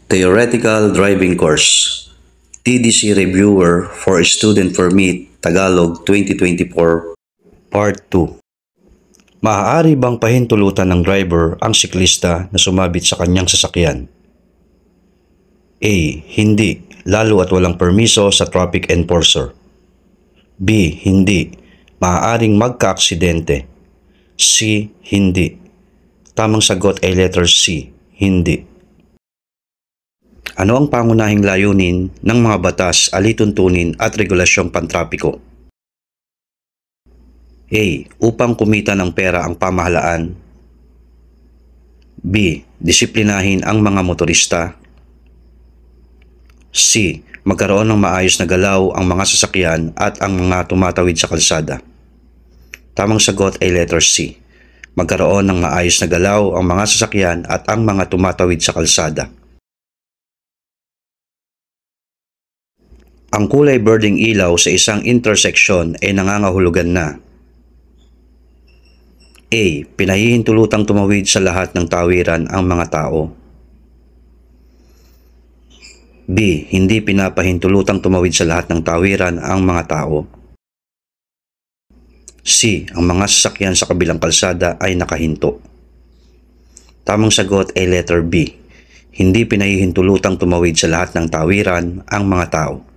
Theoretical Driving Course TDC Reviewer for Student Permit Tagalog 2024 Part 2. Maaari bang pahintulutan ng driver ang siklista na sumabit sa kanyang sasakyan? A. Hindi, lalo at walang permiso sa traffic enforcer. B. Hindi, maaaring magka-aksidente. C. Hindi. Tamang sagot ay letter C. Hindi. Ano ang pangunahing layunin ng mga batas, alituntunin at regulasyong pantrapiko? A. Upang kumita ng pera ang pamahalaan. B. Disiplinahin ang mga motorista. C. Magkaroon ng maayos na galaw ang mga sasakyan at ang mga tumatawid sa kalsada. Tamang sagot ay letter C. Magkaroon ng maayos na galaw ang mga sasakyan at ang mga tumatawid sa kalsada. Ang kulay berdeng ilaw sa isang intersection ay nangangahulugan na: A. Pinahihintulutang tumawid sa lahat ng tawiran ang mga tao. B. Hindi pinapahintulutang tumawid sa lahat ng tawiran ang mga tao. C. Ang mga sasakyan sa kabilang kalsada ay nakahinto. Tamang sagot ay letter B. Hindi pinahihintulutang tumawid sa lahat ng tawiran ang mga tao.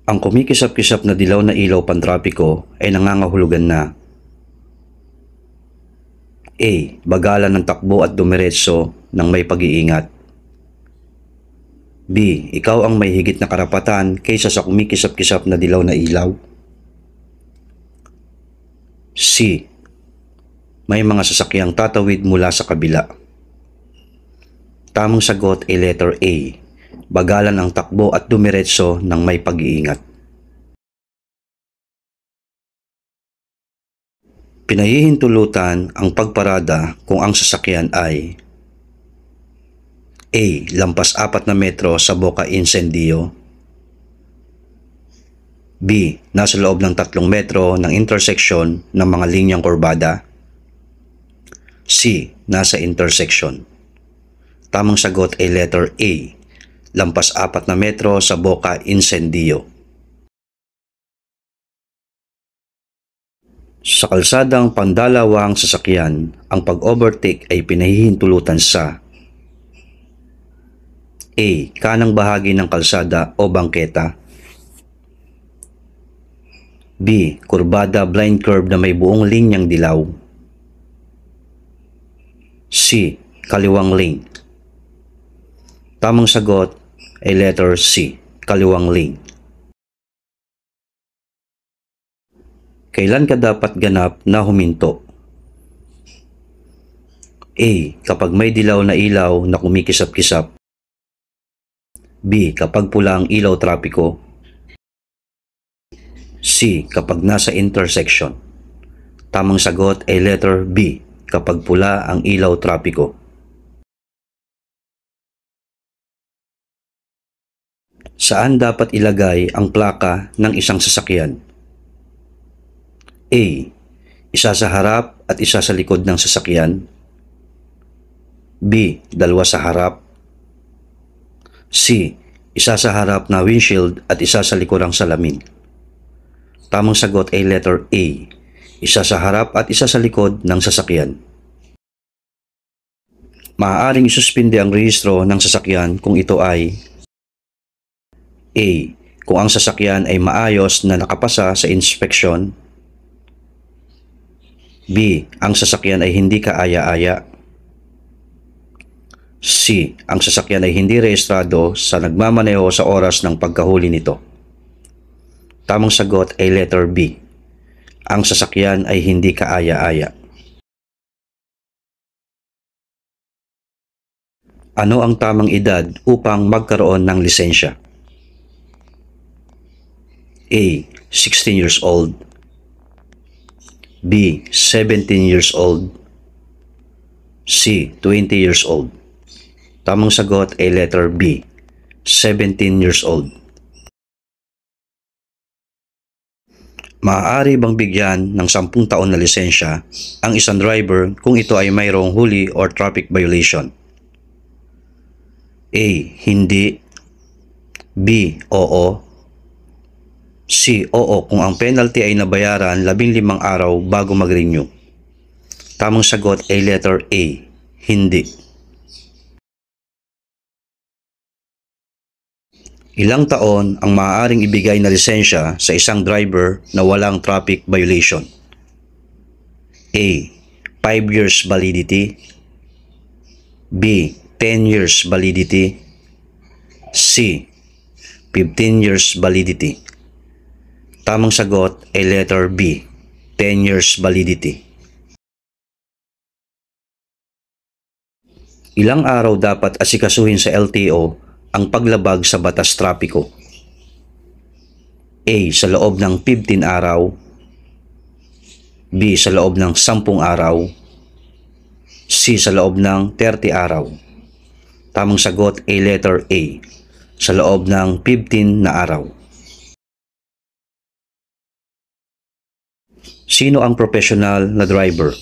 Ang kumikisap-kisap na dilaw na ilaw pantrapiko ay nangangahulugan na: A. Bagalan ng takbo at dumiretso ng may pag-iingat. B. Ikaw ang may higit na karapatan kaysa sa kumikisap-kisap na dilaw na ilaw. C. May mga sasakyang tatawid mula sa kabila. Tamang sagot ay letter A. Bagalan ang takbo at dumiretso ng may pag-iingat. Pinahihintulutan ang pagparada kung ang sasakyan ay: A. Lampas 4 na metro sa boka insendiyo. B. Nasa loob ng 3 metro ng intersection ng mga linyang kurbada. C. Nasa intersection. Tamang sagot ay letter A. Lampas 4 na metro sa boka insendiyo. Sa kalsadang pandalawang sasakyan, ang pag-overtake ay pinahihintulutan sa: A. Kanang bahagi ng kalsada o bangketa. B. Kurbada blind curve na may buong linyang dilaw. C. Kaliwang lane. Tamang sagot ay letter C. Kaliwang lane. Kailan ka dapat ganap na huminto? A. Kapag may dilaw na ilaw na kumikisap-kisap. B. Kapag pula ang ilaw trapiko. C. Kapag nasa intersection. Tamang sagot ay letter B. Kapag pula ang ilaw trapiko. Saan dapat ilagay ang plaka ng isang sasakyan? A. Isa sa harap at isa sa likod ng sasakyan. B. Dalawa sa harap. C. Isa sa harap na windshield at isa sa likurang salamin. Tamang sagot ay letter A. Isa sa harap at isa sa likod ng sasakyan. Maaaring isuspinde ang rehistro ng sasakyan kung ito ay: A. Kung ang sasakyan ay maayos na nakapasa sa inspeksyon. B. Ang sasakyan ay hindi kaaya-aya. C. Ang sasakyan ay hindi rehistrado sa nagmamaneho sa oras ng pagkahuli nito. Tamang sagot ay letter B. Ang sasakyan ay hindi kaaya-aya. Ano ang tamang edad upang magkaroon ng lisensya? A. 16 years old. B. 17 years old. C. 20 years old. Tamang sagot ay letter B. 17 years old. Maaari bang bigyan ng 10 taon na lisensya ang isang driver kung ito ay mayroong huli or traffic violation? A. Hindi. B. Oo. C. Oo kung ang penalty ay nabayaran 15 araw bago mag-renew. Tamang sagot ay letter A. Hindi. Ilang taon ang maaaring ibigay na lisensya sa isang driver na walang traffic violation? A. 5 years validity. B. 10 years validity. C. 15 years validity. Tamang sagot ay letter B. 10 years validity. Ilang araw dapat asikasuhin sa LTO ang paglabag sa batas trapiko? A. Sa loob ng 15 araw. B. Sa loob ng 10 araw. C. Sa loob ng 30 araw. Tamang sagot ay letter A. Sa loob ng 15 na araw. Sino ang professional na driver?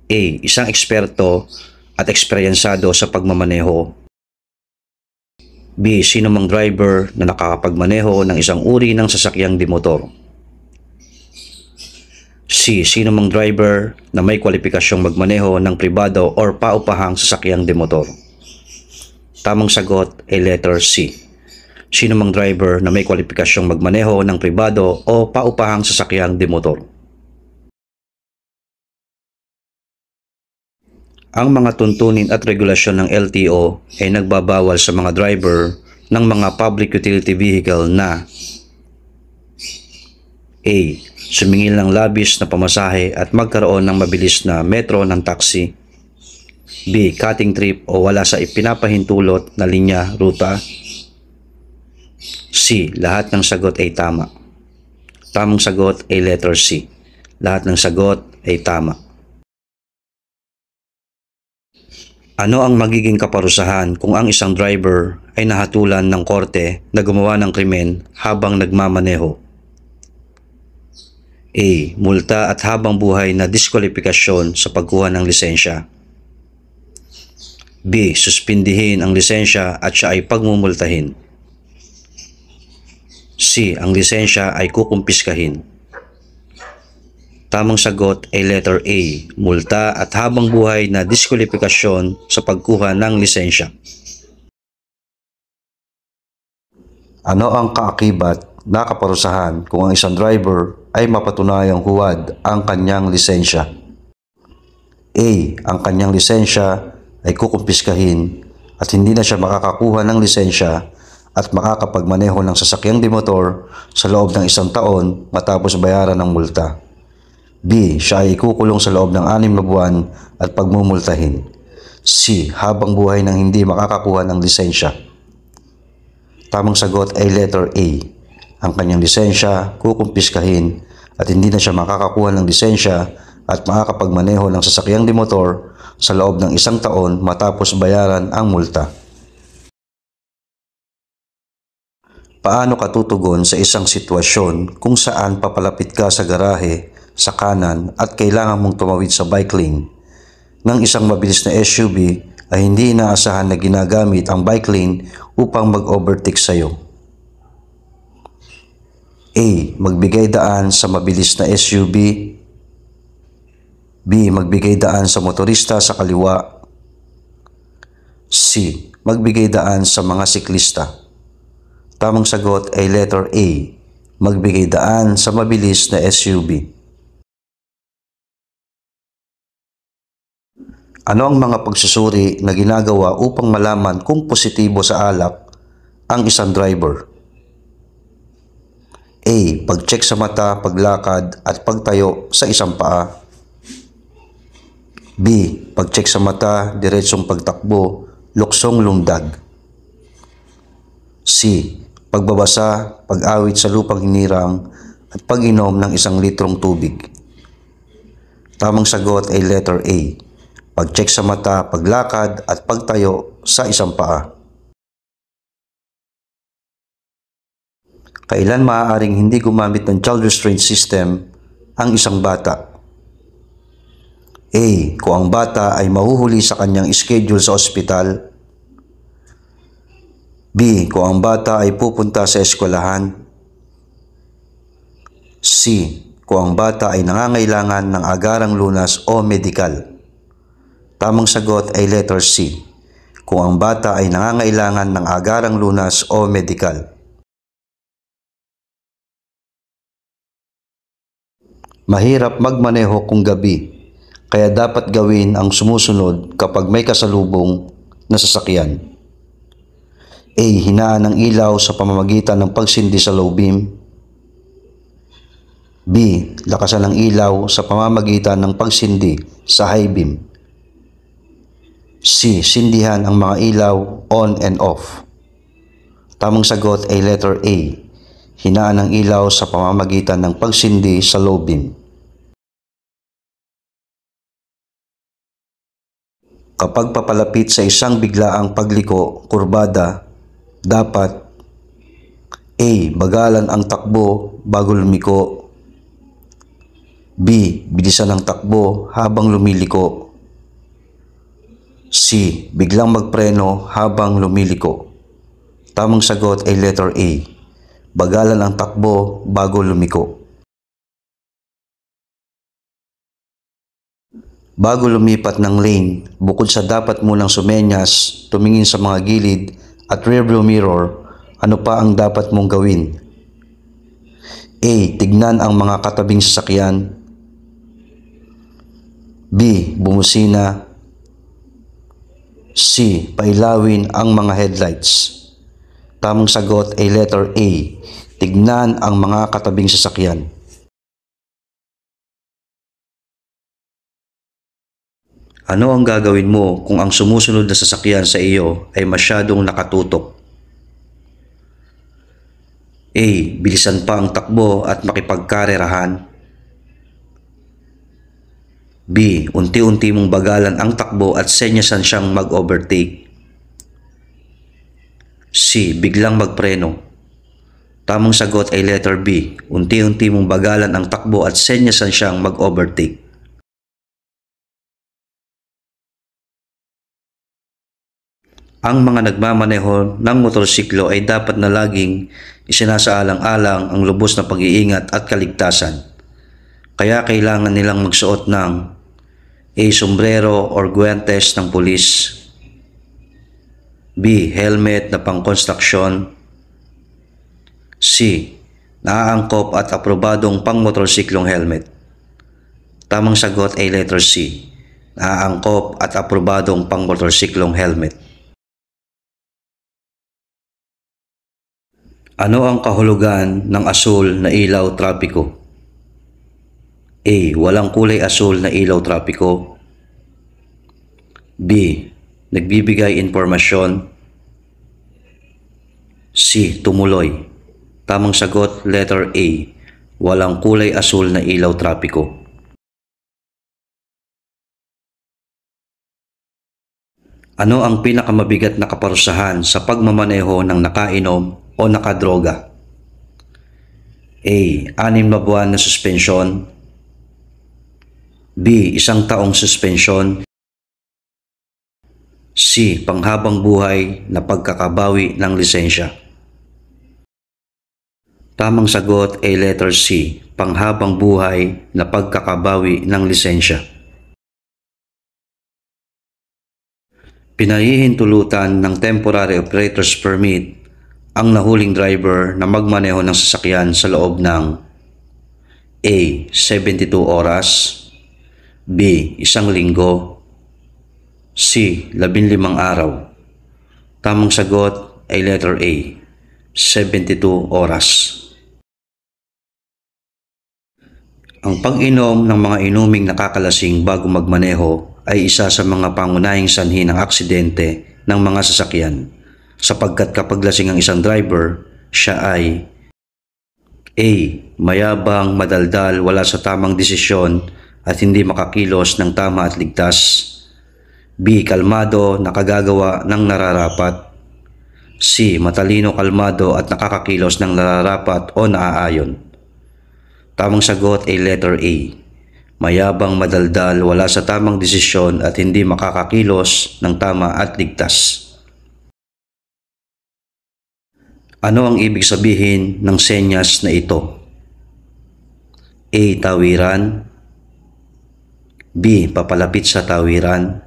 A. Isang eksperto at eksperyensado sa pagmamaneho. B. Sino mang driver na nakakapagmaneho ng isang uri ng sasakyang dimotor. C. Sino mang driver na may kwalipikasyong magmaneho ng pribado or paupahang sasakyang dimotor. Tamang sagot ay letter C. Sino mang driver na may kwalipikasyong magmaneho ng pribado o paupahang sasakyang dimotor. Ang mga tuntunin at regulasyon ng LTO ay nagbabawal sa mga driver ng mga public utility vehicle na A. Sumingil ng labis na pamasahe at magkaroon ng mabilis na metro ng taxi. B. Cutting trip o wala sa ipinapahintulot na linya ruta. C. Lahat ng sagot ay tama. Tamang sagot ay letter C. Lahat ng sagot ay tama. Ano ang magiging kaparusahan kung ang isang driver ay nahatulan ng korte na gumawa ng krimen habang nagmamaneho? A. Multa at habang buhay na diskwalifikasyon sa pagkuha ng lisensya. B. Suspindihin ang lisensya at siya ay pagmumultahin. C. Ang lisensya ay kukumpiskahin. Tamang sagot ay letter A. Multa at habang buhay na diskwalifikasyon sa pagkuha ng lisensya. Ano ang kaakibat na kaparusahan kung ang isang driver ay mapatunayang huwad ang kanyang lisensya? A. Ang kanyang lisensya ay kukumpiskahin at hindi na siya makakakuha ng lisensya at makakapagmaneho ng sasakyang dimotor sa loob ng 1 taon matapos bayaran ng multa. B. Siya ay ikukulong sa loob ng 6 na buwan at pagmumultahin. C. Habang buhay nang hindi makakakuha ng lisensya. Tamang sagot ay letter A. Ang kanyang lisensya kukumpiskahin at hindi na siya makakakuha ng lisensya at makakapagmaneho ng sasakyang dimotor sa loob ng 1 taon matapos bayaran ang multa. Paano ka tutugon sa isang sitwasyon kung saan papalapit ka sa garahe sa kanan at kailangan mong tumawid sa bike lane ng isang mabilis na SUV ay hindi inaasahan na ginagamit ang bike lane upang mag-overtake sa iyo? A. Magbigay daan sa mabilis na SUV. B. Magbigay daan sa motorista sa kaliwa. C. Magbigay daan sa mga siklista. Tamang sagot ay letter A. Magbigay daan sa mabilis na SUV. Ano ang mga pagsusuri na ginagawa upang malaman kung positibo sa alak ang isang driver? A. Pag-check sa mata, paglakad at pagtayo sa isang paa. B. Pag-check sa mata, diretsong pagtakbo, luksong lundag. C. Pagbabasa, pag-awit sa lupang hinirang at pag-inom ng 1 litrong tubig. Tamang sagot ay letter A. Pag-check sa mata, paglakad at pagtayo sa isang paa. Kailan maaaring hindi gumamit ng child restraint system ang isang bata? A. Kung ang bata ay mahuhuli sa kanyang schedule sa ospital. B. Kung ang bata ay pupunta sa eskwelahan. C. Kung ang bata ay nangangailangan ng agarang lunas o medikal. Tamang sagot ay letter C. Kung ang bata ay nangangailangan ng agarang lunas o medikal. Mahirap magmaneho kung gabi, kaya dapat gawin ang sumusunod kapag may kasalubong na sasakyan. A. Hinaan ng ilaw sa pamamagitan ng pagsindi sa low beam. B. Lakasan ng ilaw sa pamamagitan ng pagsindi sa high beam. C. Sindihan ang mga ilaw on and off. Tamang sagot ay letter A. Hinaan ng ilaw sa pamamagitan ng pagsindi sa low beam. Kapag papalapit sa isang biglaang pagliko, kurbada, dapat A. Bagalan ang takbo bago lumiko. B. Bilisan ang takbo habang lumiliko. C. Biglang magpreno habang lumiliko. Tamang sagot ay letter A. Bagalan ang takbo bago lumiko. Bago lumipat ng lane, bukod sa dapat munang sumenyas, tumingin sa mga gilid at rearview mirror, ano pa ang dapat mong gawin? A. Tignan ang mga katabing sasakyan. B. Bumusina. C. Pailawin ang mga headlights. Tamang sagot ay letter A. Tignan ang mga katabing sasakyan. Ano ang gagawin mo kung ang sumusunod na sasakyan sa iyo ay masyadong nakatutok? A. Bilisan pa ang takbo at makipagkarerahan. B. Unti-unti mong bagalan ang takbo at senyasan siyang mag-overtake. C. Biglang magpreno. Tamang sagot ay letter B. Unti-unti mong bagalan ang takbo at senyasan siyang mag-overtake. Ang mga nagmamaneho ng motorsiklo ay dapat na laging isinasaalang-alang ang lubos na pag-iingat at kaligtasan. Kaya kailangan nilang magsuot ng A. Sombrero or guwantes ng pulis. B. Helmet na pang-konstruksyon. C. Naaangkop at aprobadong pang-motorsiklong helmet. Tamang sagot ay letter C. Naaangkop at aprobadong pang-motorsiklong helmet. Ano ang kahulugan ng asul na ilaw trapiko? A. Walang kulay asul na ilaw trapiko. B. Nagbibigay impormasyon. C. Tumuloy. Tamang sagot, letter A. Walang kulay asul na ilaw trapiko. Ano ang pinakamabigat na kaparusahan sa pagmamaneho ng nakainom o nakadroga? A. 6 na buwan na suspensyon. B. 1 taong suspensyon. C. Panghabang buhay na pagkakabawi ng lisensya. Tamang sagot ay letter C. Panghabang buhay na pagkakabawi ng lisensya. Pinahihintulutan ng Temporary Operator's Permit ang nahuling driver na magmaneho ng sasakyan sa loob ng A. 72 oras. B. 1 linggo. C. 15 araw. Tamang sagot ay letter A. 72 oras. Ang pag-inom ng mga inuming nakakalasing bago magmaneho ay isa sa mga pangunahing sanhi ng aksidente ng mga sasakyan, sapagkat kapag lasing ang isang driver, siya ay A. Mayabang, madaldal, wala sa tamang desisyon at hindi makakilos ng tama at ligtas. B. Kalmado, nakagagawa ng nararapat. C. Matalino, kalmado at nakakakilos ng nararapat o naaayon. Tamang sagot ay letter A. Mayabang, madaldal, wala sa tamang desisyon at hindi makakakilos ng tama at ligtas. Ano ang ibig sabihin ng senyas na ito? A. Tawiran. B. Papalapit sa tawiran.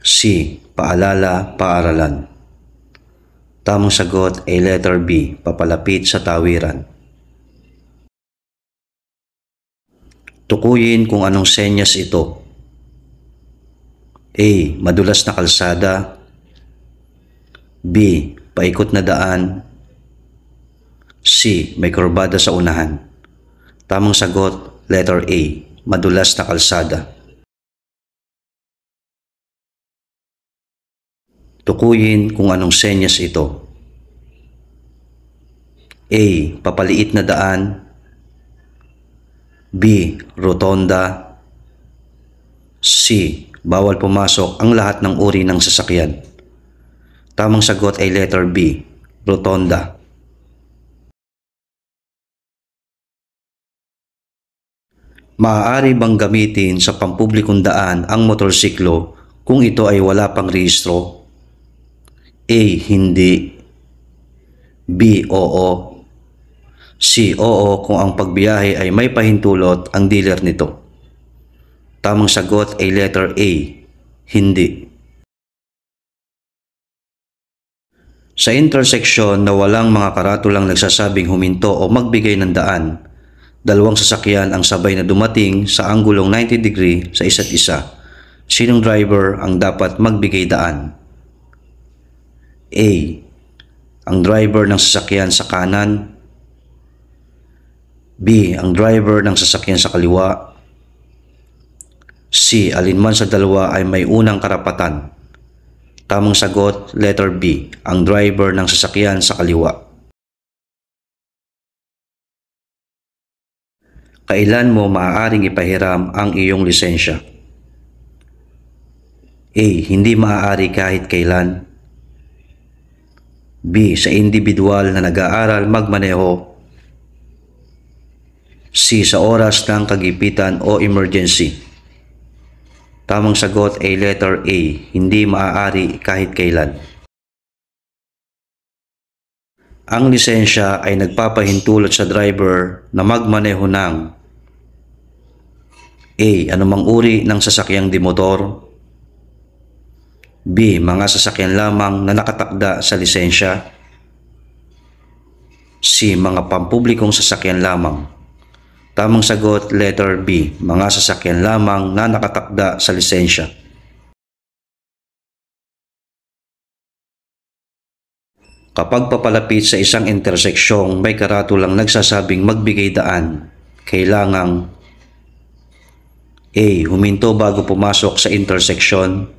C. Paalala, paaralan. Tamang sagot ay letter B. Papalapit sa tawiran. Tukuyin kung anong senyas ito. A. Madulas na kalsada. B. Paikot na daan. C. May kurbada sa unahan. Tamang sagot, letter A. Madulas na kalsada. Tukuyin kung anong senyas ito. A. Papaliit na daan. B. Rotonda. C. Bawal pumasok ang lahat ng uri ng sasakyan. Tamang sagot ay letter B. Rotonda. Maaari bang gamitin sa pampublikong daan ang motorsiklo kung ito ay wala pang rehistro? A. Hindi. B. Oo. C. Oo kung ang pagbiyahe ay may pahintulot ang dealer nito. Tamang sagot ay letter A. Hindi. Sa intersection na walang mga karatulang nagsasabing huminto o magbigay ng daan, dalawang sasakyan ang sabay na dumating sa anggulong 90 degree sa isa't isa. Sinong driver ang dapat magbigay daan? A. Ang driver ng sasakyan sa kanan. B. Ang driver ng sasakyan sa kaliwa. C. Alinman sa dalawa ay may unang karapatan. Tamang sagot, letter B. Ang driver ng sasakyan sa kaliwa. Kailan mo maaaring ipahiram ang iyong lisensya? A. Hindi maaari kahit kailan. B. Sa individual na nag-aaral magmaneho. C. Sa oras ng kagipitan o emergency. Tamang sagot ay letter A. Hindi maaari kahit kailan. Ang lisensya ay nagpapahintulot sa driver na magmaneho ng A. Anumang uri ng sasakyang dimotor. B. Mga sasakyan lamang na nakatakda sa lisensya. C. Mga pampublikong sasakyan lamang. Tamang sagot, letter B. Mga sasakyan lamang na nakatakda sa lisensya. Kapag papalapit sa isang interseksyong may karatulang nagsasabing magbigay daan, kailangang A. Huminto bago pumasok sa interseksyon.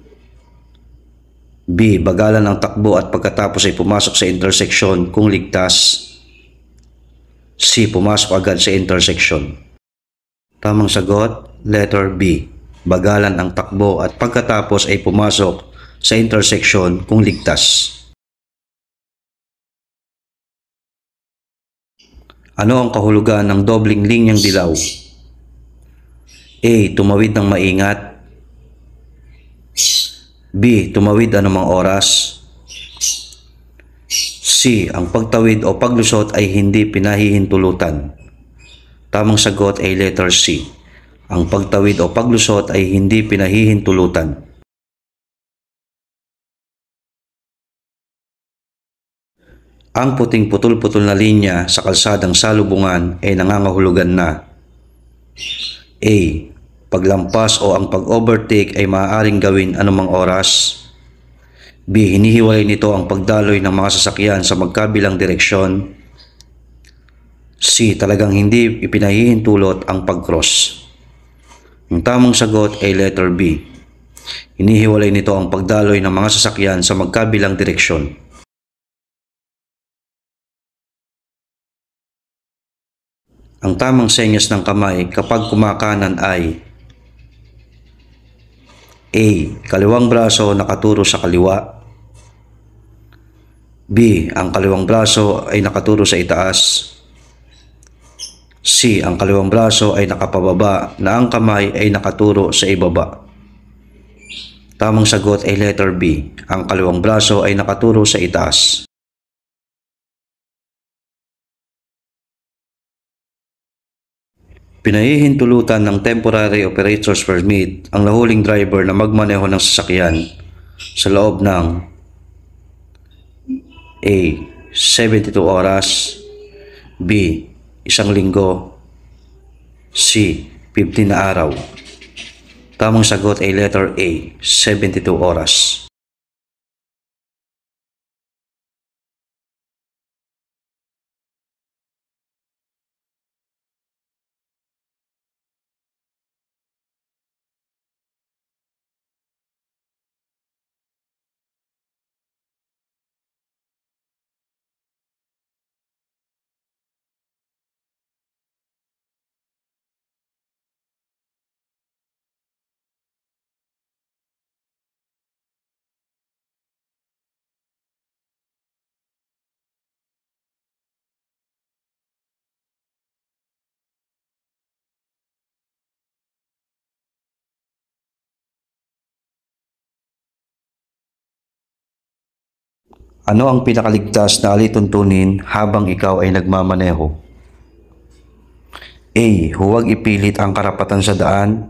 B. Bagalan ang takbo at pagkatapos ay pumasok sa interseksyon kung ligtas. C. Pumasok agad sa intersection. Tamang sagot, letter B. Bagalan ang takbo at pagkatapos ay pumasok sa intersection kung ligtas. Ano ang kahulugan ng dobling linyang dilaw? A. Tumawid ng maingat. B. Tumawid anumang oras. C. Ang pagtawid o paglusot ay hindi pinahihintulutan. Tamang sagot ay letter C. Ang pagtawid o paglusot ay hindi pinahihintulutan. Ang puting putol-putol na linya sa kalsadang salubungan ay nangangahulugan na A. Paglampas o ang pag-overtake ay maaaring gawin anumang oras. B. Hinihiwalay nito ang pagdaloy ng mga sasakyan sa magkabilang direksyon. C. Talagang hindi ipinahihintulot ang pag-cross. Ang tamang sagot ay letter B. Hinihiwalay nito ang pagdaloy ng mga sasakyan sa magkabilang direksyon. Ang tamang senyas ng kamay kapag kumakanan ay A. Kaliwang braso nakaturo sa kaliwa. B. Ang kaliwang braso ay nakaturo sa itaas. C. Ang kaliwang braso ay nakapababa na ang kamay ay nakaturo sa ibaba. Tamang sagot ay letter B. Ang kaliwang braso ay nakaturo sa itaas. Pinahihintulutan ng Temporary Operator's Permit ang nahuling driver na magmaneho ng sasakyan sa loob ng A. 72 oras, B. 1 linggo, C. 15 na araw. Tamang sagot ay letter A. 72 oras. Ano ang pinakaligtas na alituntunin habang ikaw ay nagmamaneho? A. Huwag ipilit ang karapatan sa daan.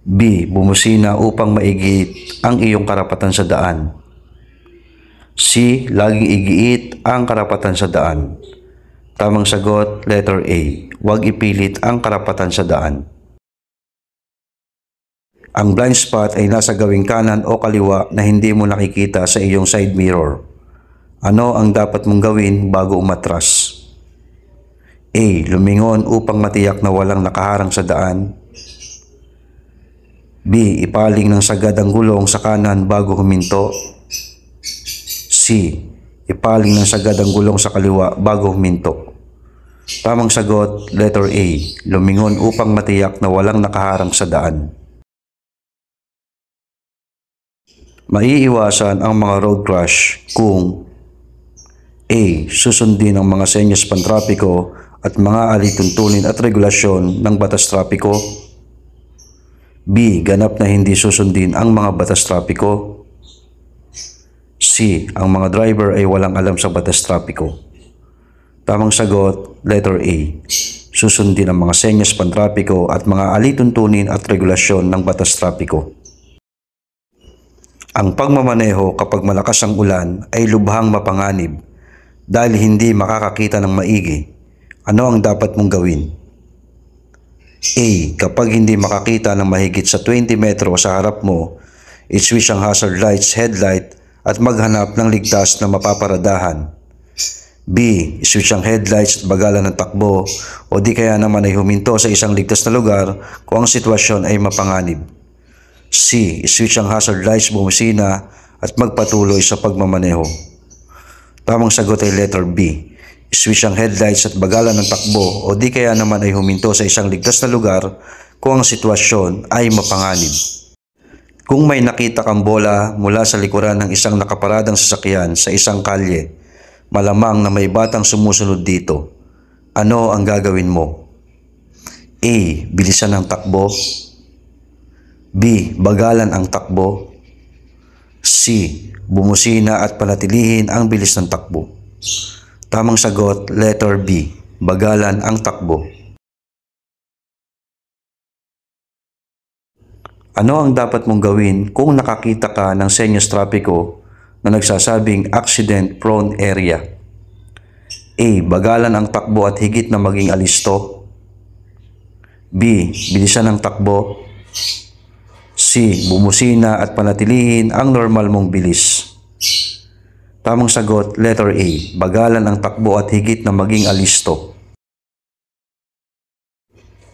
B. Bumusina upang maigit ang iyong karapatan sa daan. C. Laging igiit ang karapatan sa daan. Tamang sagot, letter A. Huwag ipilit ang karapatan sa daan. Ang blind spot ay nasa gawing kanan o kaliwa na hindi mo nakikita sa iyong side mirror. Ano ang dapat mong gawin bago umatras? A. Lumingon upang matiyak na walang nakaharang sa daan. B. Ipaling ng sagad ang gulong sa kanan bago huminto. C. Ipaling ng sagad ang gulong sa kaliwa bago huminto. Tamang sagot, letter A. Lumingon upang matiyak na walang nakaharang sa daan. Maiiwasan ang mga road crash kung A. Susundin ang mga senyas pantrapiko at mga alituntunin at regulasyon ng batas trapiko. B. Ganap na hindi susundin ang mga batas trapiko. C. Ang mga driver ay walang alam sa batas trapiko. Tamang sagot, letter A. Susundin ang mga senyas pantrapiko at mga alituntunin at regulasyon ng batas trapiko. Ang pagmamaneho kapag malakas ang ulan ay lubhang mapanganib dahil hindi makakakita ng maigi. Ano ang dapat mong gawin? A. Kapag hindi makakita ng mahigit sa 20 metro sa harap mo, i-switch ang hazard lights, headlight at maghanap ng ligtas na mapaparadahan. B. I-switch ang headlights at bagalan ng takbo o di kaya naman ay huminto sa isang ligtas na lugar kung ang sitwasyon ay mapanganib. C. I-switch ang hazard lights, bumusina at magpatuloy sa pagmamaneho. Tamang sagot ay letter B. I-switch ang headlights at bagalan ng takbo o di kaya naman ay huminto sa isang ligtas na lugar kung ang sitwasyon ay mapanganib. Kung may nakita kang bola mula sa likuran ng isang nakaparadang sasakyan sa isang kalye, malamang na may batang sumusunod dito. Ano ang gagawin mo? A. Bilisan ang takbo. B. Bagalan ang takbo. C. Bumusina at panatilihin ang bilis ng takbo. Tamang sagot, letter B. Bagalan ang takbo. Ano ang dapat mong gawin kung nakakita ka ng senyas trapiko na nagsasabing accident-prone area? A. Bagalan ang takbo at higit na maging alisto. B. Bilisan ang takbo. C. Bumusina at panatilihin ang normal mong bilis. Tamang sagot, letter A. Bagalan ang takbo at higit na maging alisto.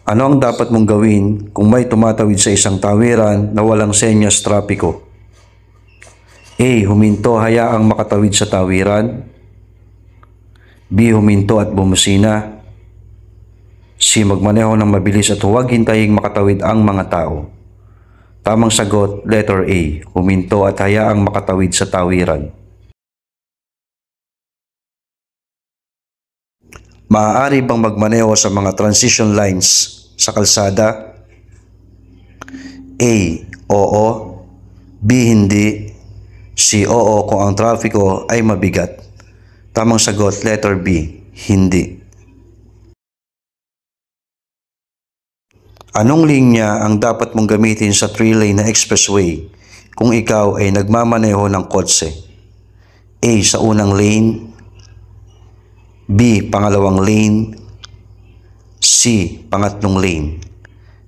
Ano ang dapat mong gawin kung may tumatawid sa isang tawiran na walang senyas trapiko? A. Huminto, hayaang makatawid sa tawiran. B. Huminto at bumusina. C. Magmaneho ng mabilis at huwag hintaying makatawid ang mga tao. Tamang sagot, letter A. Huminto at hayaang makatawid sa tawiran. Maaari bang magmaneho sa mga transition lines sa kalsada? A. Oo. B. Hindi. C. Oo kung ang trapiko ay mabigat. Tamang sagot, letter B. Hindi. Anong linya ang dapat mong gamitin sa 3-lane na expressway kung ikaw ay nagmamaneho ng kotse? A. Sa unang lane. B. Pangalawang lane. C. Pangatlong lane.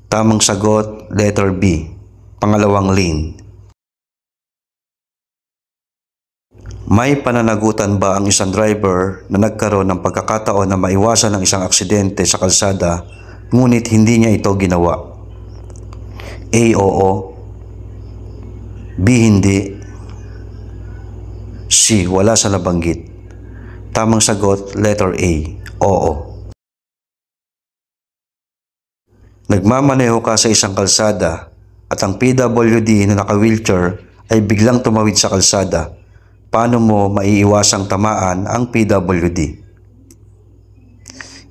Tamang sagot, letter B. Pangalawang lane. May pananagutan ba ang isang driver na nagkaroon ng pagkakataon na maiwasan ang isang aksidente sa kalsada ngunit hindi niya ito ginawa? A. Oo. B. Hindi. C. Wala sa nabanggit. Tamang sagot, letter A. Oo. Nagmamaneho ka sa isang kalsada at ang PWD na naka-wheelchair ay biglang tumawid sa kalsada. Paano mo maiiwasang tamaan ang PWD?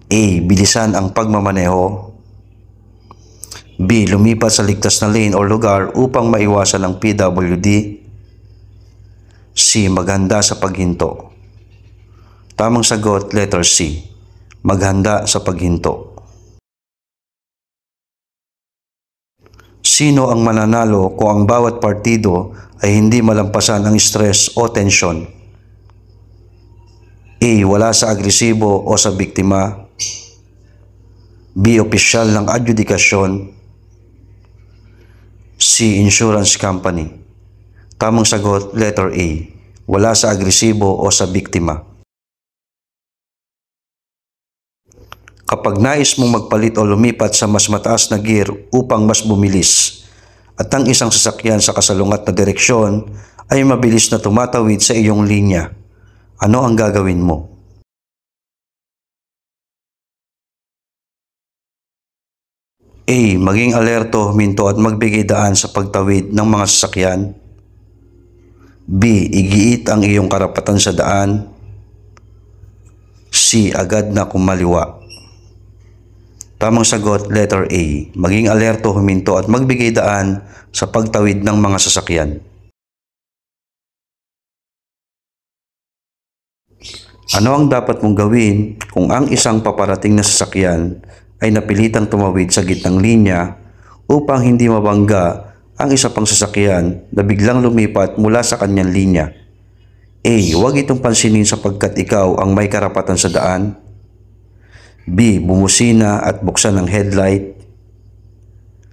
A. Bilisan ang pagmamaneho. B. Lumipat sa ligtas na lane o lugar upang maiwasan ang PWD. C. Maghanda sa paghinto. Tamang sagot, letter C. Maghanda sa paghinto. Sino ang mananalo kung ang bawat partido ay hindi malampasan ang stress o tensyon? A. Wala sa agresibo o sa biktima. B. Opisyal ng adjudikasyon. C. Insurance company. Tamang sagot, letter A. Wala sa agresibo o sa biktima. Kapag nais mong magpalit o lumipat sa mas mataas na gear upang mas bumilis at ang isang sasakyan sa kasalungat na direksyon ay mabilis na tumatawid sa iyong linya, ano ang gagawin mo? A. Maging alerto, huminto at magbigay daan sa pagtawid ng mga sasakyan. B. Igiit ang iyong karapatan sa daan. C. Agad na kumaliwa. Tamang sagot, letter A. Maging alerto, huminto at magbigay daan sa pagtawid ng mga sasakyan. Ano ang dapat mong gawin kung ang isang paparating na sasakyan ay napilitang tumawid sa gitnang linya upang hindi mabangga ang isa pang sasakyan na biglang lumipat mula sa kanyang linya? A. Huwag itong pansinin sapagkat ikaw ang may karapatan sa daan. B. Bumusina at buksan ang headlight.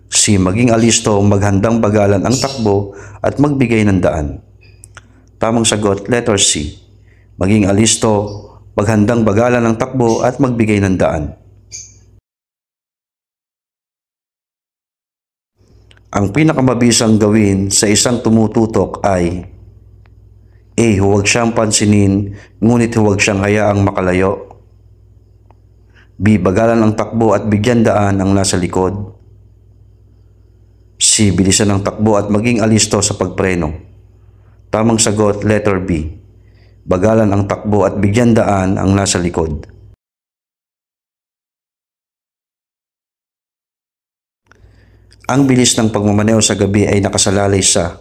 C. Maging alisto, maghandang bagalan ang takbo at magbigay ng daan. Tamang sagot, letter C. Maging alisto, maghandang bagalan ang takbo at magbigay ng daan. Ang pinakamabisang gawin sa isang tumututok ay A. Huwag siyang pansinin, ngunit huwag siyang hayaang makalayo. B. Bagalan ang takbo at bigyan daan ang nasa likod. C. Bilisan ang takbo at maging alisto sa pagpreno. Tamang sagot, letter B. Bagalan ang takbo at bigyan daan ang nasa likod. Ang bilis ng pagmamaneho sa gabi ay nakasalalay sa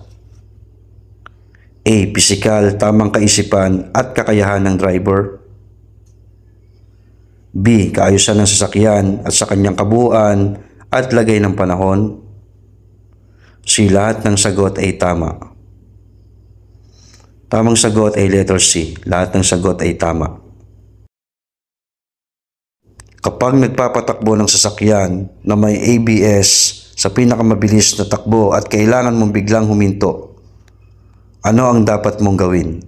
A. Pisikal, tamang kaisipan at kakayahan ng driver. B. Kaayusan ng sasakyan at sa kanyang kabuuan at lagay ng panahon. C. Lahat ng sagot ay tama. Tamang sagot ay letter C. Lahat ng sagot ay tama. Kapag nagpapatakbo ng sasakyan na may ABS sa pinakamabilis na takbo at kailangan mong biglang huminto, ano ang dapat mong gawin?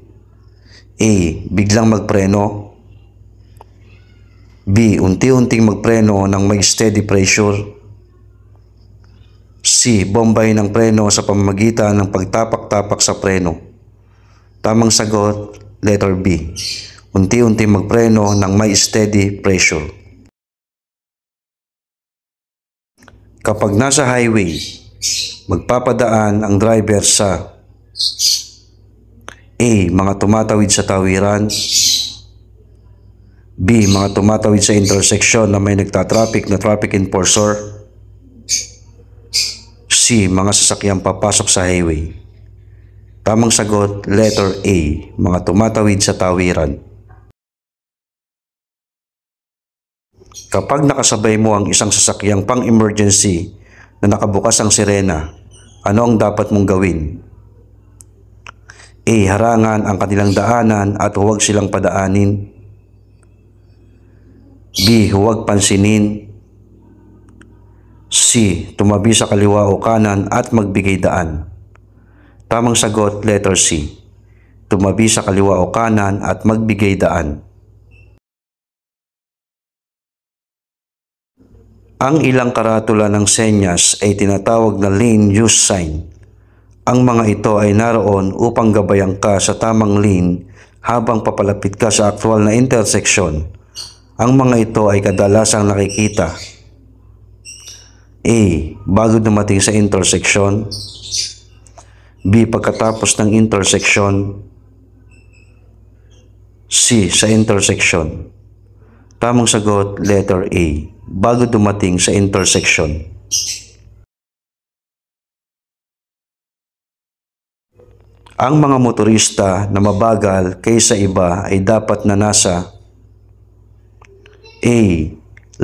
A. Biglang magpreno. B. Unti-unting magpreno ng may steady pressure. C. Bombay ng preno sa pamamagitan ng pagtapak-tapak sa preno. Tamang sagot, letter B. Unti-unting magpreno ng may steady pressure. Kapag nasa highway, magpapadaan ang driver sa A. Mga tumatawid sa tawiran. B. Mga tumatawid sa interseksyon na may nagtatraffic na traffic enforcer. C. Mga sasakyang papasok sa highway. Tamang sagot, letter A. Mga tumatawid sa tawiran. Kapag nakasabay mo ang isang sasakyang pang-emergency na nakabukas ang sirena, ano ang dapat mong gawin? A. Harangan ang kanilang daanan at huwag silang padaanin. B. Huwag pansinin. C. Tumabi sa kaliwa o kanan at magbigay daan. Tamang sagot, letter C. Tumabi sa kaliwa o kanan at magbigay daan. Ang ilang karatula ng senyas ay tinatawag na lane use sign. Ang mga ito ay naroon upang gabayan ka sa tamang lane habang papalapit ka sa aktwal na interseksyon. Ang mga ito ay kadalasang nakikita: A. Bago dumating sa interseksyon. B. Pagkatapos ng interseksyon. C. Sa interseksyon. Tamang sagot, letter A. Bago dumating sa interseksyon. Ang mga motorista na mabagal kaysa iba ay dapat na nasa A.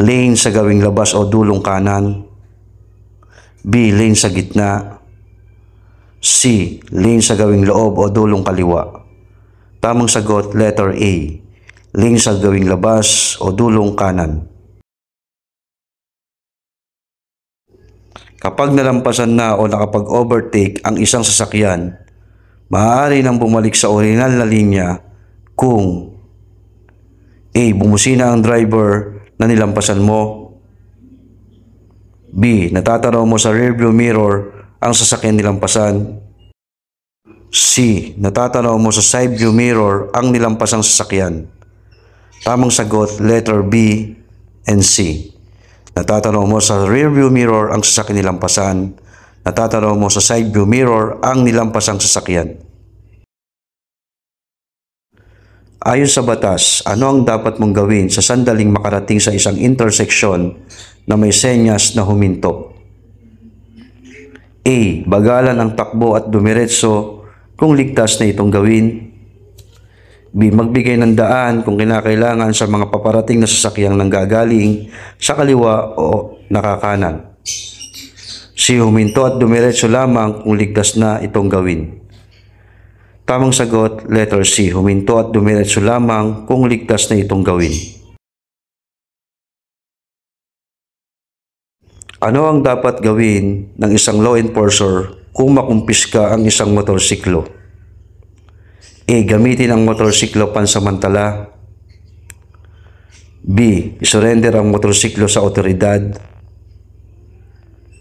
Lane sa gawing labas o dulong kanan. B. Lane sa gitna. C. Lane sa gawing loob o dulong kaliwa. Tamang sagot, letter A. Lane sa gawing labas o dulong kanan. Kapag nalampasan na o nakapag-overtake ang isang sasakyan, maaari nang bumalik sa orihinal na linya kung A. Bumusina ang driver na nilampasan mo. B. Natatanaw mo sa rearview mirror ang sasakyan nilampasan. C. Natatanaw mo sa side view mirror ang nilampasang sasakyan. Tamang sagot, letter B and C. Natatanaw mo sa rear view mirror ang sasakyan nilampasan. Natatanaw mo sa side view mirror ang nilampasang sasakyan. Ayon sa batas, ano ang dapat mong gawin sa sandaling makarating sa isang interseksyon na may senyas na huminto? A. Bagalan ang takbo at dumiretso kung ligtas na itong gawin. B. Magbigay ng daan kung kinakailangan sa mga paparating na sasakyang nanggagaling sa kaliwa o nakakanan. C. Huminto at dumiretso lamang kung ligtas na itong gawin. Tamang sagot, letter C. Huminto at dumiretso lamang kung ligtas na itong gawin. Ano ang dapat gawin ng isang law enforcer kung makumpiska ang isang motorsiklo? A. Gamitin ang motorsiklo pansamantala. B. Isurrender ang motorsiklo sa otoridad.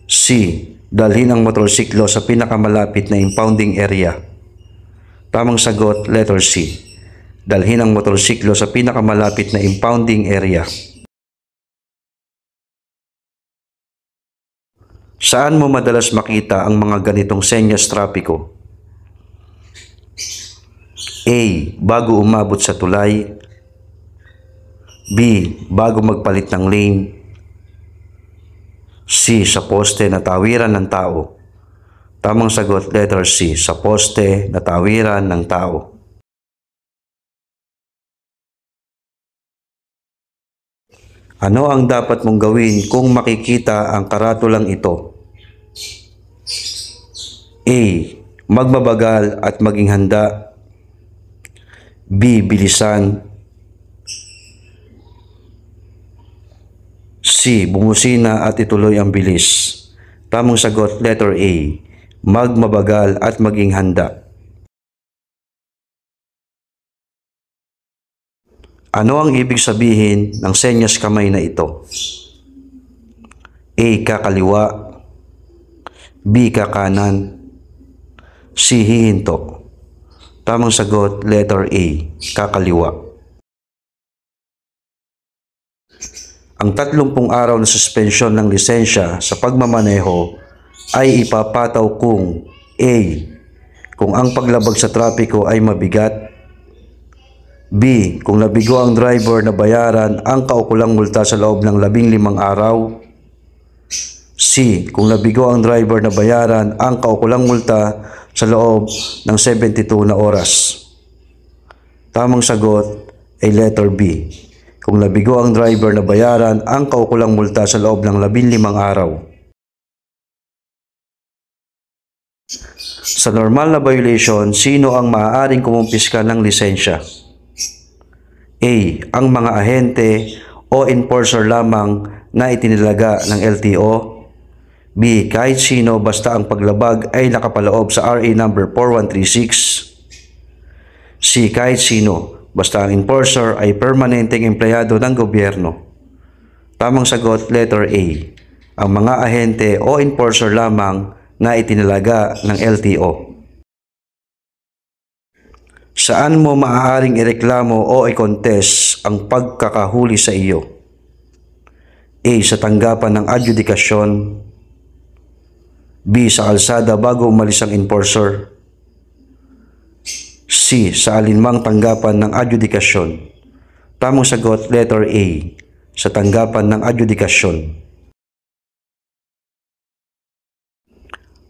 C. Dalhin ang motorsiklo sa pinakamalapit na impounding area. Tamang sagot, letter C. Dalhin ang motorsiklo sa pinakamalapit na impounding area. Saan mo madalas makita ang mga ganitong senyas trapiko? A. Bago umabot sa tulay. B. Bago magpalit ng lane. C. Sa poste na tawiran ng tao. Tamang sagot, letter C. Sa poste na tawiran ng tao. Ano ang dapat mong gawin kung makikita ang karatulang ito? A. Magmabagal at maging handa. B. Bilisan. C. Bumusina at ituloy ang bilis. Tamang sagot, letter A. Magmabagal at maging handa. Ano ang ibig sabihin ng senyas kamay na ito? A. Kakaliwa. B. Kakanan. C. Hihinto. Tamang sagot, letter A. Kakaliwa. Ang 30 araw na suspensyon ng lisensya sa pagmamaneho ay ipapataw kung A. Kung ang paglabag sa trapiko ay mabigat. B. Kung nabigo ang driver na bayaran ang kaukulang multa sa loob ng 15 araw. C. Kung nabigo ang driver na bayaran ang kaukulang multa sa loob ng 72 na oras. Tamang sagot ay letter B. Kung nabigo ang driver na bayaran ang kaukulang multa sa loob ng 15 araw. Sa normal na violation, sino ang maaaring kumumpiska ng lisensya? A. Ang mga ahente o enforcer lamang na itinilaga ng LTO. B. Kahit sino basta ang paglabag ay nakapaloob sa RA number 4136. C. Kahit sino basta ang enforcer ay permanenteng empleyado ng gobyerno. Tamang sagot, letter A. Ang mga ahente o enforcer lamang na itinilaga ng LTO. Saan mo maaaring ireklamo o i-contest ang pagkakahuli sa iyo? A. Sa tanggapan ng adjudikasyon. B. Sa kalsada bago umalis ang enforcer. C. Sa alinmang tanggapan ng adjudikasyon. Tamang sagot, letter A. Sa tanggapan ng adjudikasyon.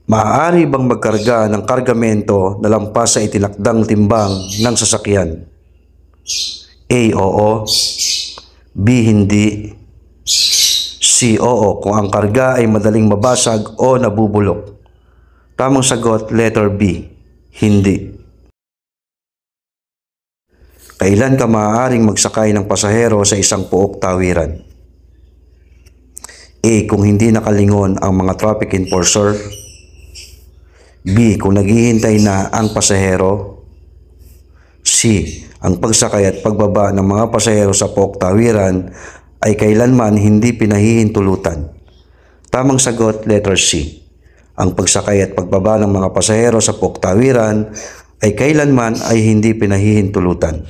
Maaari bang magkarga ng kargamento na lampas sa itinakdang timbang ng sasakyan? A. Oo. B. Hindi. C. Oo kung ang karga ay madaling mabasag o nabubulok. Tamang sagot, letter B. Hindi. Kailan ka maaaring magsakay ng pasahero sa isang puok tawiran? A. Kung hindi nakalingon ang mga traffic enforcer. B. Kung naghihintay na ang pasahero. C. Ang pagsakay at pagbaba ng mga pasahero sa puok tawiran ay kailanman hindi pinahihintulutan. Tamang sagot, letter C. Ang pagsakay at pagbaba ng mga pasahero sa puok tawiran ay kailanman ay hindi pinahihintulutan.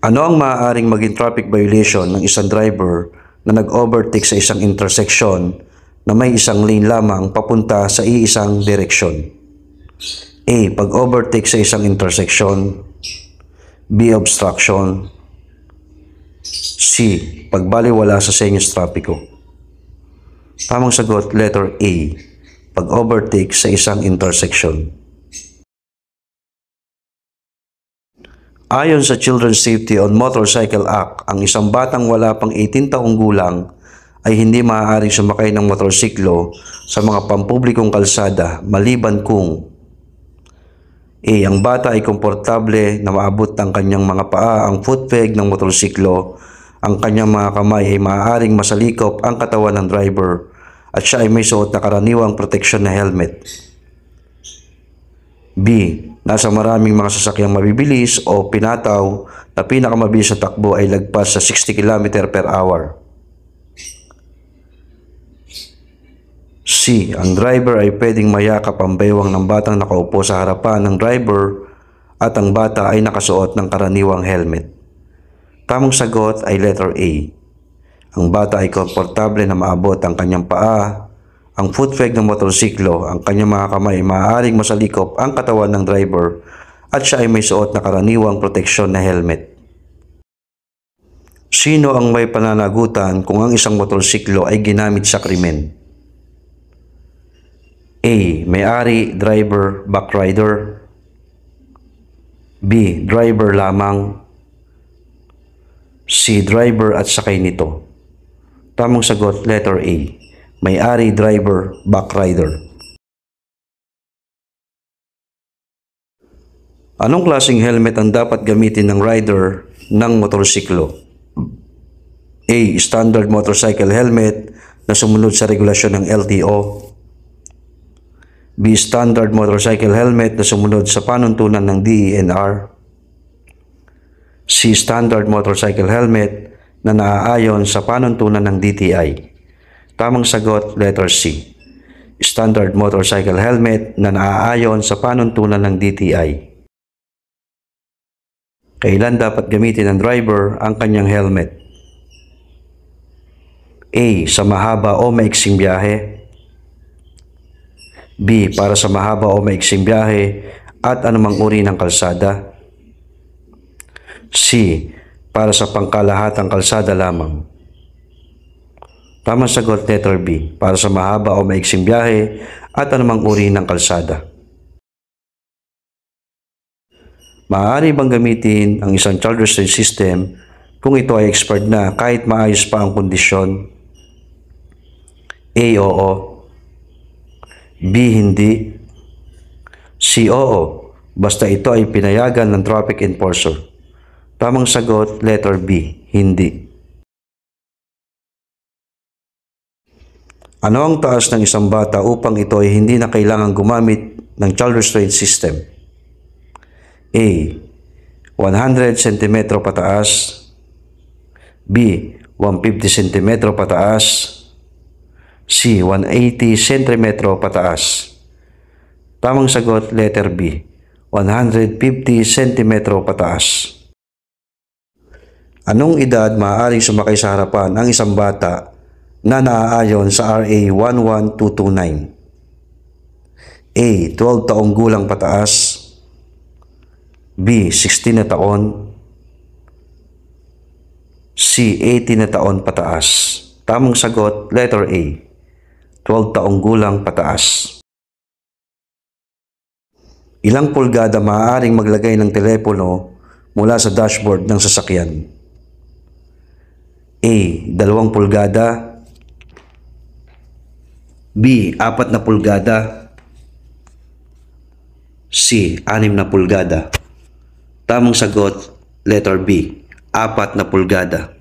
Ano ang maaaring maging traffic violation ng isang driver na nag-overtake sa isang intersection na may isang lane lamang papunta sa iisang direksyon? A. Pag-overtake sa isang intersection. B. Obstruction. C. Pagbaliwala sa senyos trapiko. Tamang sagot, letter A. Pag-overtake sa isang intersection. Ayon sa Children's Safety on Motorcycle Act, ang isang batang wala pang 18 taong gulang ay hindi maaaring sumakay ng motorsiklo sa mga pampublikong kalsada maliban kung A. Ang bata ay komportable na maabot ng kanyang mga paa ang footpeg ng motorsiklo, ang kanyang mga kamay ay maaaring masalikop ang katawan ng driver at siya ay may suot na karaniwang proteksyon na helmet. B. Nasa maraming mga sasakyang mabibilis o pinataw na pinakamabilis na takbo ay lagpas sa 60 km per hour. C. Ang driver ay pwedeng mayakap ang baywang ng batang nakaupo sa harapan ng driver at ang bata ay nakasuot ng karaniwang helmet. Tamang sagot ay letter A. Ang bata ay komportable na maabot ang kanyang paa, ang footpeg ng motorsiklo, ang kanyang mga kamay ay maaaring masalikop ang katawan ng driver at siya ay may suot na karaniwang proteksyon na helmet. Sino ang may pananagutan kung ang isang motorsiklo ay ginamit sa krimen? A. May-ari, driver, backrider. B. Driver lamang. C. Driver at sakay nito. Tamang sagot, letter A. May-ari, driver, backrider. Anong klaseng helmet ang dapat gamitin ng rider ng motorsiklo? A. Standard motorcycle helmet na sumunod sa regulasyon ng LTO. B. Standard motorcycle helmet na sumunod sa panuntunan ng DENR. C. Standard motorcycle helmet na naaayon sa panuntunan ng DTI. Tamang sagot, letter C. Standard motorcycle helmet na naaayon sa panuntunan ng DTI. Kailan dapat gamitin ng driver ang kanyang helmet? A. Sa mahaba o maiksing biyahe. B. Para sa mahaba o maiksing biyahe at anumang uri ng kalsada. C. Para sa pangkalahatang kalsada lamang. Tamang sagot, letter B. Para sa mahaba o maiksing biyahe at anumang uri ng kalsada. Maaari bang gamitin ang isang child restraint system kung ito ay expired na kahit maayos pa ang kondisyon? A. Oo. B. Hindi. C. Oo. Basta ito ay pinayagan ng traffic enforcer. Tamang sagot, letter B. Hindi. Ano ang taas ng isang bata upang ito ay hindi na kailangang gumamit ng child restraint system? A. 100 cm pataas. B. 150 cm pataas. C. 180 cm pataas. Tamang sagot, letter B. 150 cm pataas. Anong edad maaaring sumakay sa harapan ang isang bata na naaayon sa RA 11229? A. 12 taong gulang pataas. B. 16 na taon. C. 18 na taon pataas. Tamang sagot, letter A. 12 taong gulang pataas. Ilang pulgada maaaring maglagay ng telepono mula sa dashboard ng sasakyan? A. 2 pulgada. B. 4 na pulgada. C. 6 na pulgada. Tamang sagot, letter B. 4 na pulgada.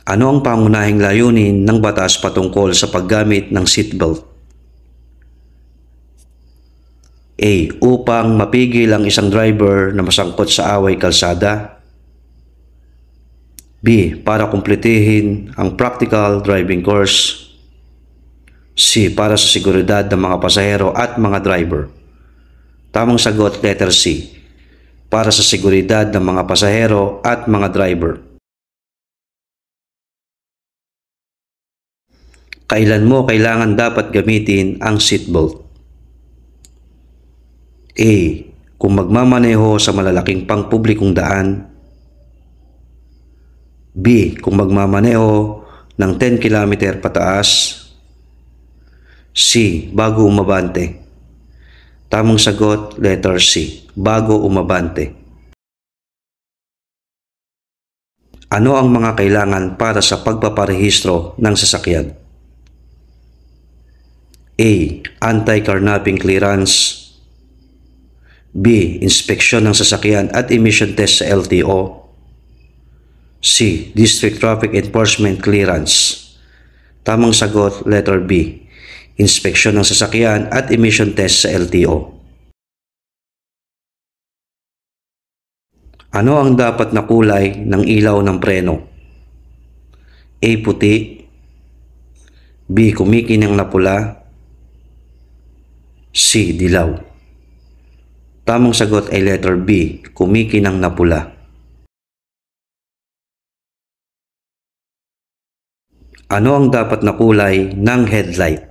Ano ang pangunahing layunin ng batas patungkol sa paggamit ng seatbelt? A. Upang mapigil ang isang driver na masangkot sa away kalsada. B. Para kumpletehin ang practical driving course. C. Para sa seguridad ng mga pasahero at mga driver. Tamang sagot, letter C. Para sa seguridad ng mga pasahero at mga driver. Kailan mo kailangan dapat gamitin ang seatbelt? A. Kung magmamaneho sa malalaking pangpublikong daan. B. Kung magmamaneho ng 10 km pataas. C. Bago umabante. Tamang sagot, letter C. Bago umabante. Ano ang mga kailangan para sa pagpaparehistro ng sasakyan? A. Anti-carnapping clearance. B. Inspeksyon ng sasakyan at emission test sa LTO. C. District Traffic Enforcement Clearance. Tamang sagot, letter B. Inspeksyon ng sasakyan at emission test sa LTO. Ano ang dapat na kulay ng ilaw ng preno? A. Puti. B. Kumikinang na pula. C. Dilaw. Tamang sagot ay letter B. Kumikinang na pula. Ano ang dapat na kulay ng headlight?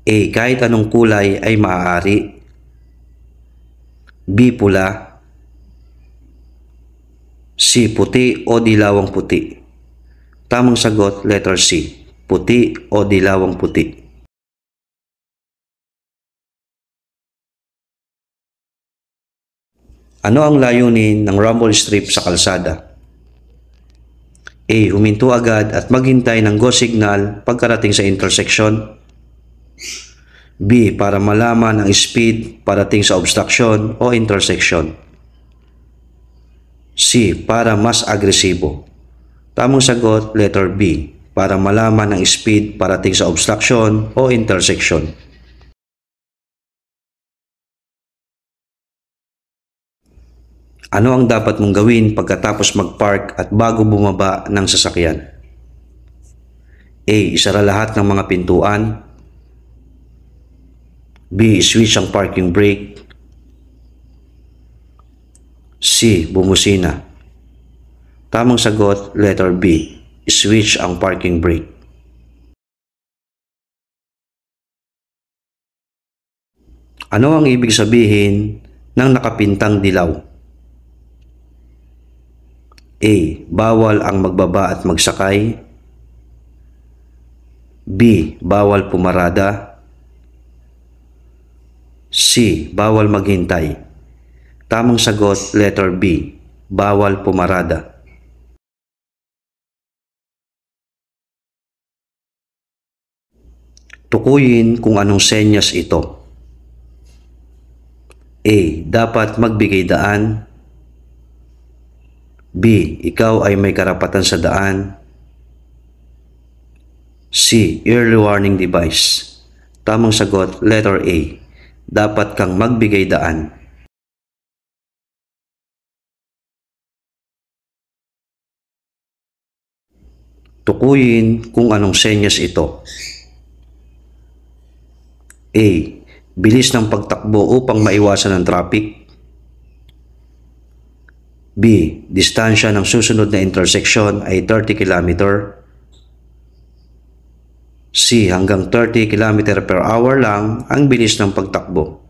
A. Kahit anong kulay ay maaari. B. Pula. C. Puti o dilawang puti. Tamang sagot, letter C. Puti o dilawang puti. Ano ang layunin ng rumble strip sa kalsada? A. Huminto agad at maghintay ng go signal pagkarating sa intersection. B. Para malaman ang speed parating sa obstruction o intersection. C. Para mas agresibo. Tamang sagot, letter B. Para malaman ang speed parating sa obstruction o intersection. Ano ang dapat mong gawin pagkatapos mag-park at bago bumaba ng sasakyan? A. Isara lahat ng mga pintuan. B. Switch ang parking brake. C. Bumusina. Tamang sagot, letter B. Switch ang parking brake. Ano ang ibig sabihin ng nakapintang dilaw? A. Bawal ang magbaba at magsakay. B. Bawal pumarada. C. Bawal maghintay. Tamang sagot, letter B. Bawal pumarada. Tukuyin kung anong senyas ito. A. Dapat magbigay daan. B. Ikaw ay may karapatan sa daan. C. Early warning device. Tamang sagot, letter A. Dapat kang magbigay daan. Tukuyin kung anong senyas ito. A. Bilis ng pagtakbo upang maiwasan ang traffic. B. Distansya ng susunod na intersection ay 30 km. C. Hanggang 30 km per hour lang ang bilis ng pagtakbo.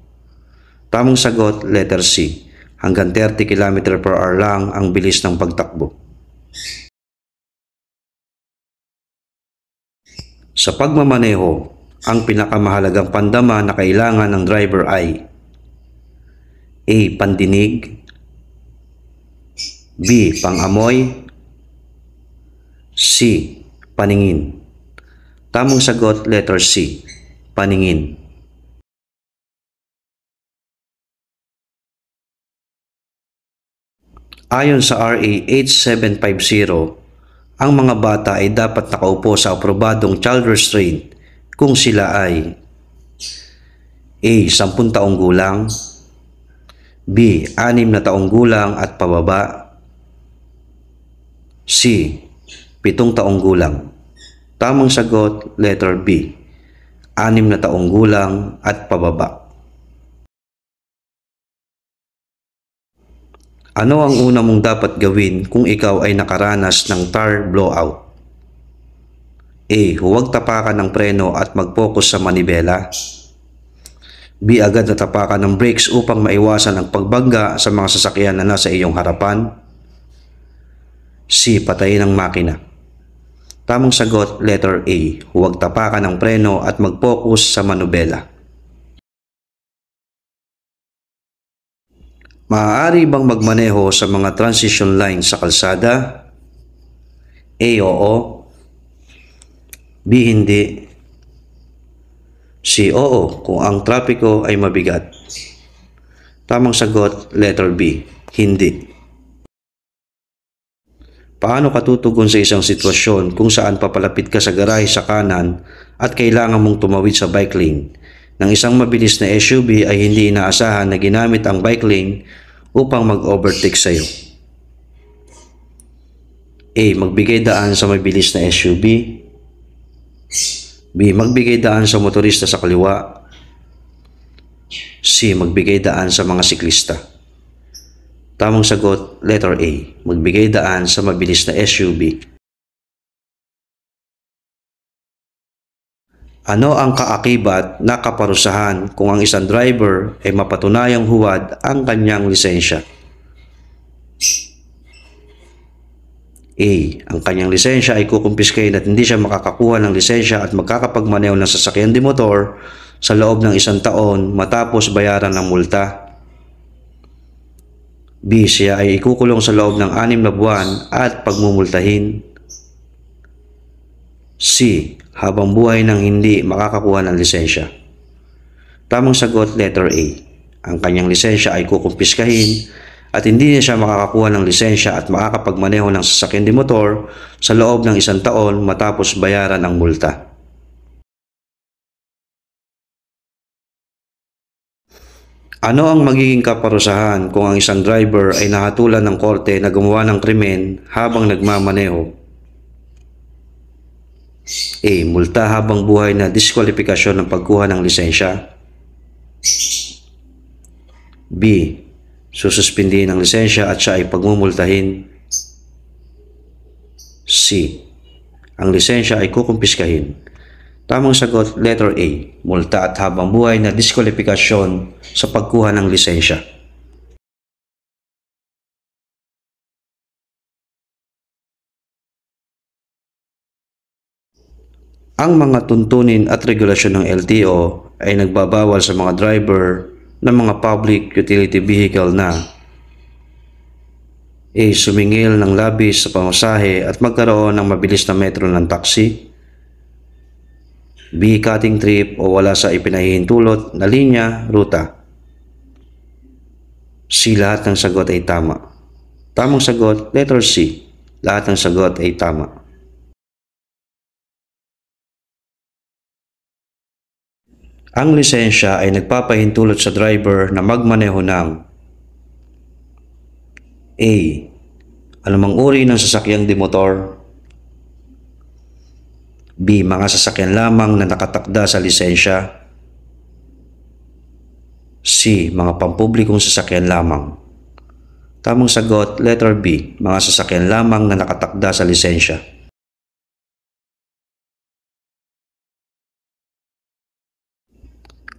Tamang sagot, letter C. Hanggang 30 km per hour lang ang bilis ng pagtakbo. Sa pagmamaneho, ang pinakamahalagang pandama na kailangan ng driver ay A. Pandinig. B. Pangamoy. C. Paningin. Tamang sagot, letter C. Paningin. Ayon sa RA 8750, ang mga bata ay dapat nakaupo sa aprobadong child restraint kung sila ay A. 10 taong gulang. B. 6 na taong gulang at pababa. C. 7 taong gulang. Tamang sagot, letter B. 6 na taong gulang at pababa. Ano ang una mong dapat gawin kung ikaw ay nakaranas ng tire blowout? A. Huwag tapakan ng preno at mag-focus sa manibela. B. Agad na tapakan ng brakes upang maiwasan ang pagbangga sa mga sasakyan na nasa iyong harapan. C. Patayin ang makina. Tamang sagot, letter A. Huwag tapakan ng preno at mag-focus sa manubela. Maaari bang magmaneho sa mga transition lines sa kalsada? A. Oo. B. Hindi. C. Oo, kung ang trapiko ay mabigat. Tamang sagot, letter B. Hindi. Paano ka tutugon sa isang sitwasyon kung saan papalapit ka sa garahe sa kanan at kailangan mong tumawid sa bike lane ng isang mabilis na SUV ay hindi inaasahan na ginamit ang bike lane upang mag-overtake sa iyo? A. Magbigay daan sa mabilis na SUV. B. Magbigay daan sa motorista sa kaliwa. C. Magbigay daan sa mga siklista. Tamang sagot, letter A. Magbigay daan sa mabilis na SUV. Ano ang kaakibat na kaparusahan kung ang isang driver ay mapatunayang huwad ang kanyang lisensya? A. Ang kanyang lisensya ay kukumpiskahin at hindi siya makakakuha ng lisensya at magkakapagmaneho ng sasakyan de motor sa loob ng 1 taon matapos bayaran ng multa. B. Siya ay ikukulong sa loob ng 6 na buwan at pagmumultahin. C. Habang buhay nang hindi makakakuha ng lisensya. Tamang sagot, letter A. Ang kanyang lisensya ay kukumpiskahin at hindi niya siya makakakuha ng lisensya at makakapagmaneho ng sasakyan de motor sa loob ng 1 taon matapos bayaran ang multa. Ano ang magiging kaparusahan kung ang isang driver ay nahatulan ng korte na gumawa ng krimen habang nagmamaneho? A. Multa habang buhay na diskwalifikasyon ng pagkuha ng lisensya. B. Sususpindihin ang lisensya at siya ay pagmumultahin. C. Ang lisensya ay kukumpiskahin. Tamang sagot, letter A, multa at habang buhay na diskwalifikasyon sa pagkuha ng lisensya. Ang mga tuntunin at regulasyon ng LTO ay nagbabawal sa mga driver ng mga public utility vehicle na A. Sumingil ng labis sa pamasahe at magkaroon ng mabilis na metro ng taxi. B. Cutting trip o wala sa ipinahihintulot na linya, ruta. C. Lahat ng sagot ay tama. Tamang sagot, letter C. Lahat ng sagot ay tama. Ang lisensya ay nagpapahintulot sa driver na magmaneho ng A. Anumang uri ng sasakyang dimotor. B. Mga sasakyan lamang na nakatakda sa lisensya. C. Mga pampublikong sasakyan lamang. Tamang sagot, letter B. Mga sasakyan lamang na nakatakda sa lisensya.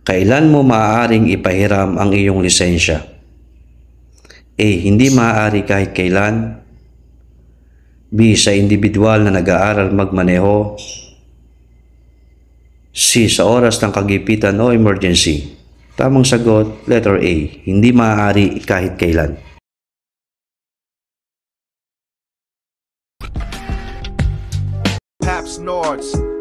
Kailan mo maaaring ipahiram ang iyong lisensya? A. Hindi maaari kahit kailan. B. Sa individual na nag-aaral magmaneho. C. Sa oras ng kagipitan o emergency. Tamang sagot, letter A. Hindi maaari kahit kailan. Paps Nords.